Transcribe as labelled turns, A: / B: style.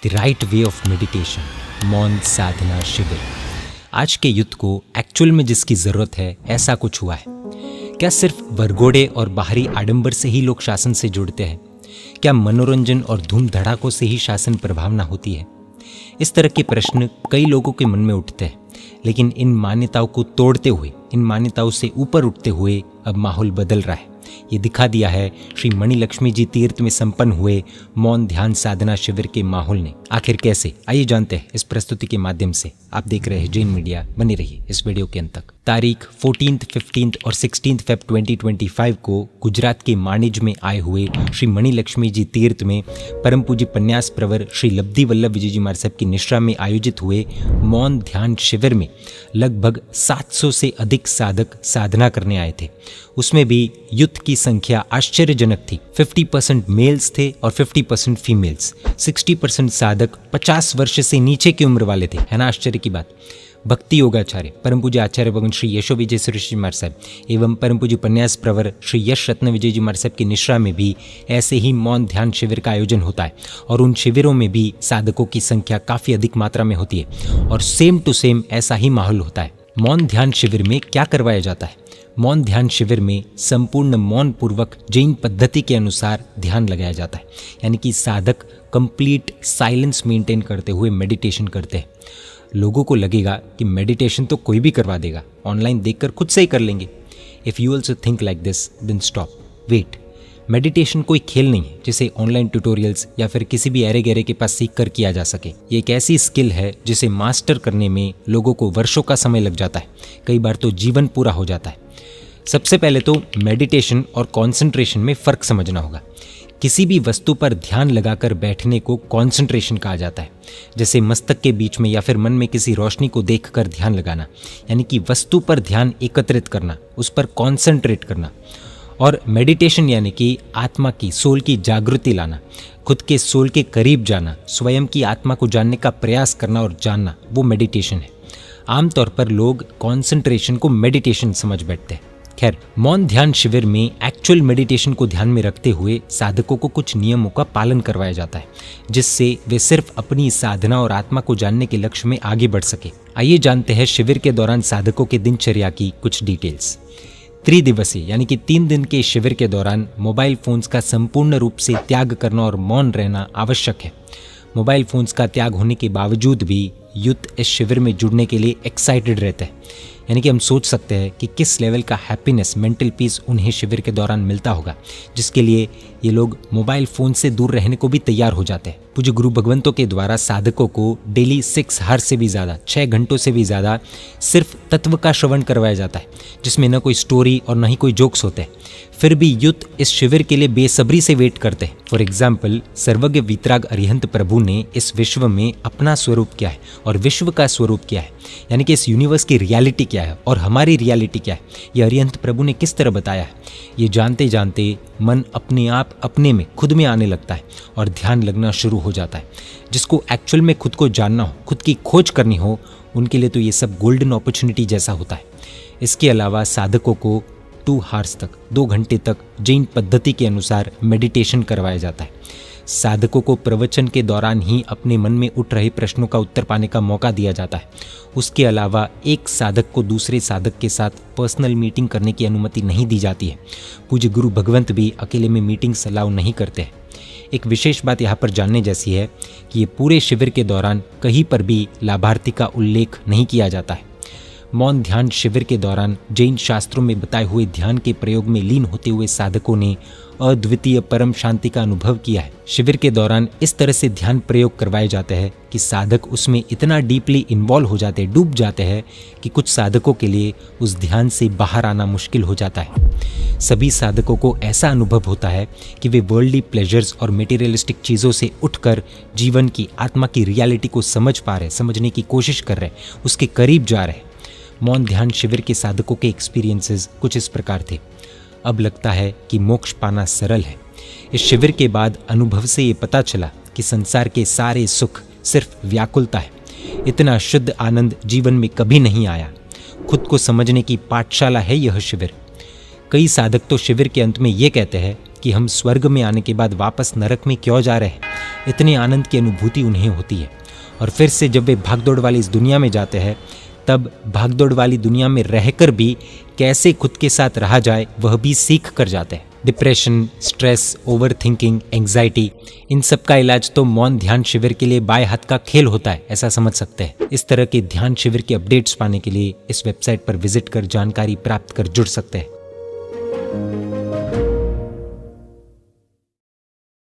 A: The right way of meditation, मौन साधना शिविर। आज के युद्ध को एक्चुअल में जिसकी ज़रूरत है, ऐसा कुछ हुआ है क्या? सिर्फ वरघोड़े और बाहरी आडंबर से ही लोग शासन से जुड़ते हैं क्या? मनोरंजन और धूम धड़ाकों से ही शासन प्रभावना होती है? इस तरह के प्रश्न कई लोगों के मन में उठते हैं, लेकिन इन मान्यताओं को तोड़ते हुए, इन मान्यताओं से ऊपर उठते हुए अब माहौल बदल रहा है। ये दिखा दिया है श्री मणि लक्ष्मी जी तीर्थ में संपन्न हुए मौन ध्यान साधना शिविर के माहौल ने। आखिर कैसे, आइए जानते हैं इस प्रस्तुति के माध्यम से। आप देख रहे हैं जैन मीडिया, बने रहिए इस वीडियो के अंत तक। तारीख 14, 15 और 16 फेब 2025 को गुजरात के माणिज में आए हुए श्री मणि लक्ष्मी जी तीर्थ में परम पूज्य पन्यास प्रवर श्री लब्धि वल्लभ विजय जी महाराज साहब की निश्रा में आयोजित हुए मौन ध्यान शिविर में लगभग 700 से अधिक साधक साधना करने आए थे। उसमें भी युद्ध की संख्या आश्चर्यजनक थी। 50% मेल्स थे और 50% फीमेल्स। 60% साधक 50 वर्ष से नीचे की उम्र वाले थे। है ना आश्चर्य की बात। भक्ति योगाचार्य परम पूज्य आचार्य भगवान श्री यशो विजय सुरेश महाराज साहब एवं परम पूज्य पन्यास प्रवर श्री यश रत्न विजय जी महाराज साहब की निश्रा में भी ऐसे ही मौन ध्यान शिविर का आयोजन होता है और उन शिविरों में भी साधकों की संख्या काफ़ी अधिक मात्रा में होती है और सेम टू सेम ऐसा ही माहौल होता है। मौन ध्यान शिविर में क्या करवाया जाता है? मौन ध्यान शिविर में संपूर्ण मौन पूर्वक जैन पद्धति के अनुसार ध्यान लगाया जाता है, यानी कि साधक कंप्लीट साइलेंस मेंटेन करते हुए मेडिटेशन करते हैं। लोगों को लगेगा कि मेडिटेशन तो कोई भी करवा देगा, ऑनलाइन देखकर खुद से ही कर लेंगे। If you also think like this, then stop, wait. Meditation कोई खेल नहीं है जिसे ऑनलाइन ट्यूटोरियल्स या फिर किसी भी ऐरे गहरे के पास सीख कर किया जा सके। ये एक ऐसी स्किल है जिसे मास्टर करने में लोगों को वर्षों का समय लग जाता है, कई बार तो जीवन पूरा हो जाता है। सबसे पहले तो मेडिटेशन और कंसंट्रेशन में फ़र्क समझना होगा। किसी भी वस्तु पर ध्यान लगाकर बैठने को कंसंट्रेशन कहा जाता है, जैसे मस्तक के बीच में या फिर मन में किसी रोशनी को देखकर ध्यान लगाना, यानी कि वस्तु पर ध्यान एकत्रित करना, उस पर कंसंट्रेट करना। और मेडिटेशन यानी कि आत्मा की, सोल की जागृति लाना, खुद के सोल के करीब जाना, स्वयं की आत्मा को जानने का प्रयास करना और जानना, वो मेडिटेशन है। आमतौर पर लोग कंसंट्रेशन को मेडिटेशन समझ बैठते हैं। खैर, मौन ध्यान शिविर में एक्चुअल मेडिटेशन को ध्यान में रखते हुए साधकों को कुछ नियमों का पालन करवाया जाता है, जिससे वे सिर्फ अपनी साधना और आत्मा को जानने के लक्ष्य में आगे बढ़ सके। आइए जानते हैं शिविर के दौरान साधकों के दिनचर्या की कुछ डिटेल्स। त्रिदिवसीय यानी कि 3 दिन के शिविर के दौरान मोबाइल फोन्स का संपूर्ण रूप से त्याग करना और मौन रहना आवश्यक है। मोबाइल फोन्स का त्याग होने के बावजूद भी यूथ इस शिविर में जुड़ने के लिए एक्साइटेड रहते हैं, यानी कि हम सोच सकते हैं कि किस लेवल का हैप्पीनेस, मेंटल पीस उन्हें शिविर के दौरान मिलता होगा, जिसके लिए ये लोग मोबाइल फ़ोन से दूर रहने को भी तैयार हो जाते हैं। पूज्य गुरु भगवंतों के द्वारा साधकों को डेली 6 आवर्स से भी ज़्यादा, 6 घंटों से भी ज़्यादा सिर्फ तत्व का श्रवण करवाया जाता है, जिसमें न कोई स्टोरी और न ही कोई जोक्स होते हैं। फिर भी यूथ इस शिविर के लिए बेसब्री से वेट करते हैं। फॉर एग्जाम्पल, सर्वज्ञ वीतराग अरिहंत प्रभु ने इस विश्व में अपना स्वरूप क्या है और विश्व का स्वरूप क्या है, यानी कि इस यूनिवर्स की रियलिटी क्या है और हमारी रियलिटी क्या है, ये अरिहंत प्रभु ने किस तरह बताया है। ये जानते जानते मन अपने आप अपने में खुद में आने लगता है और ध्यान लगना शुरू हो जाता है। जिसको एक्चुअल में खुद को जानना हो, खुद की खोज करनी हो, उनके लिए तो ये सब गोल्डन अपॉर्चुनिटी जैसा होता है। इसके अलावा साधकों को 2 आवर्स तक, 2 घंटे तक जैन पद्धति के अनुसार मेडिटेशन करवाया जाता है। साधकों को प्रवचन के दौरान ही अपने मन में उठ रहे प्रश्नों का उत्तर पाने का मौका दिया जाता है। उसके अलावा एक साधक को दूसरे साधक के साथ पर्सनल मीटिंग करने की अनुमति नहीं दी जाती है। पूज्य गुरु भगवंत भी अकेले में मीटिंग्स अलाउ नहीं करते हैं। एक विशेष बात यहाँ पर जानने जैसी है कि ये पूरे शिविर के दौरान कहीं पर भी लाभार्थी का उल्लेख नहीं किया जाता है। मौन ध्यान शिविर के दौरान जैन शास्त्रों में बताए हुए ध्यान के प्रयोग में लीन होते हुए साधकों ने अद्वितीय परम शांति का अनुभव किया है। शिविर के दौरान इस तरह से ध्यान प्रयोग करवाए जाते हैं कि साधक उसमें इतना डीपली इन्वॉल्व हो जाते हैं, डूब जाते हैं कि कुछ साधकों के लिए उस ध्यान से बाहर आना मुश्किल हो जाता है। सभी साधकों को ऐसा अनुभव होता है कि वे वर्ल्डली प्लेजर्स और मटेरियलिस्टिक चीज़ों से उठकर जीवन की, आत्मा की रियलिटी को समझ पा रहे, समझने की कोशिश कर रहे, उसके करीब जा रहे। मौन ध्यान शिविर के साधकों के एक्सपीरियंसेस कुछ इस प्रकार थे। अब लगता है कि मोक्ष पाना सरल है। इस शिविर के बाद अनुभव से ये पता चला कि संसार के सारे सुख सिर्फ व्याकुलता है। इतना शुद्ध आनंद जीवन में कभी नहीं आया। खुद को समझने की पाठशाला है यह शिविर। कई साधक तो शिविर के अंत में ये कहते हैं कि हम स्वर्ग में आने के बाद वापस नरक में क्यों जा रहे हैं, इतने आनंद की अनुभूति उन्हें होती है। और फिर से जब वे भागदौड़ वाली इस दुनिया में जाते हैं, तब भागदौड़ वाली दुनिया में रहकर भी कैसे खुद के साथ रहा जाए वह भी सीख कर जाते हैं। Depression, stress, overthinking, anxiety, इन सब का इलाज तो मौन ध्यान शिविर के लिए बाएं हाथ का खेल होता है, ऐसा समझ सकते हैं। इस तरह के ध्यान शिविर के अपडेट्स पाने के लिए इस वेबसाइट पर विजिट कर जानकारी प्राप्त कर जुड़ सकते हैं।